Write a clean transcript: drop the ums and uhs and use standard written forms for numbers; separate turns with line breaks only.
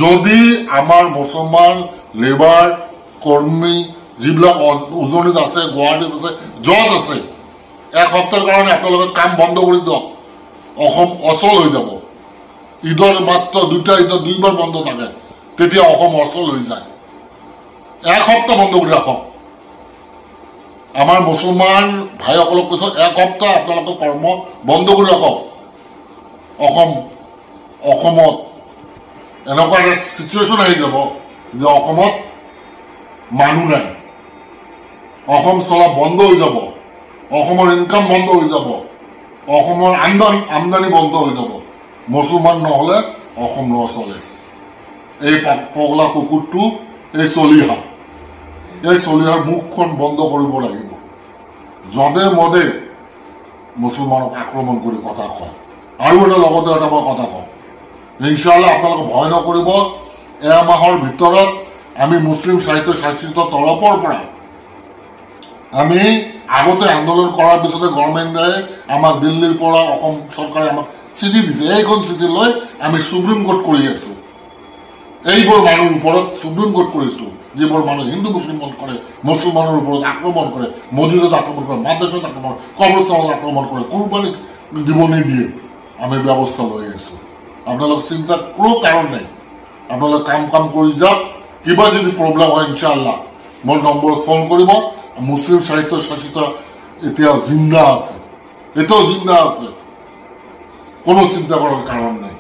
যদি আমাৰ মুছলমান লেবাৰ কৰ্মী যিবিলাক উজনিত আছে, গুৱাহাটীত আছে, য'ত আছে, এক সপ্তাহৰ কাৰণে আপোনালোকে কাম বন্ধ কৰি দিয়ক। অসম অচল হৈ যাব। ঈদৰ মাত্ৰ ঈদত দুইবাৰ বন্ধ থাকে, তেতিয়া অসম অচল হৈ যায়। এক সপ্তাহ বন্ধ কৰি ৰাখক। আমাৰ মুছলমান ভাইসকলক কৈছোঁ, এক সপ্তাহ আপোনালোকে কৰ্ম বন্ধ কৰি ৰাখক। অসমত এনেকুৱা এটা চিটুৱেশ্যন আহি যাব যে অসমত মানুহ নাই, অসম চলা বন্ধ হৈ যাব, অসমৰ ইনকাম বন্ধ হৈ যাব, অসমৰ আমদানি বন্ধ হৈ যাব। মুছলমান নহ'লে অসম নচলে। এই পগলা কুকুৰটো, এই চলিহাৰ মুখখন বন্ধ কৰিব লাগিব। যধে মধে মুছলমানক আক্ৰমণ কৰি কথা কয়। আৰু লগতে এটা মই কথা কওঁ, ইনশাআল্লাহ আপোনালোকে ভয় নকৰিব। এমাহৰ ভিতৰত আমি মুছলিম সাহিত্য শাসিত তৰফৰ পৰা আমি আগতে আন্দোলন কৰাৰ পিছতে গভৰ্ণমেণ্টে আমাক দিল্লীৰ পৰা অসম চৰকাৰে আমাক চিঠি দিছে। এইখন চিঠি লৈ আমি সুপ্ৰিম কোৰ্ট কৰি আছো। এইবোৰ মানুহৰ ওপৰত সুপ্ৰিম কোৰ্ট কৰিছো, যিবোৰ মানুহ হিন্দু মুছলমান কৰে, মুছলমানৰ ওপৰত আক্ৰমণ কৰে, মছজিদত আক্ৰমণ কৰে, মাদ্ৰাসাত আক্ৰমণ কৰে, কবৰস্থানত আক্ৰমণ কৰে, কোৰবানী দিব নিদিয়ে, আমি ব্যৱস্থা লৈ আছো। আপোনালোকে চিন্তা কোনো কাৰণ নাই। আপোনালোকে কাম কৰি যাওক। কিবা যদি প্ৰব্লেম হয় ইনশাআল্লাহ মোৰ নম্বৰত ফোন কৰিব। মুছলিম সাহিত্য শাসিত এতিয়াও জিন্দা আছে, কোনো চিন্তা কৰাৰ কাৰণ নাই।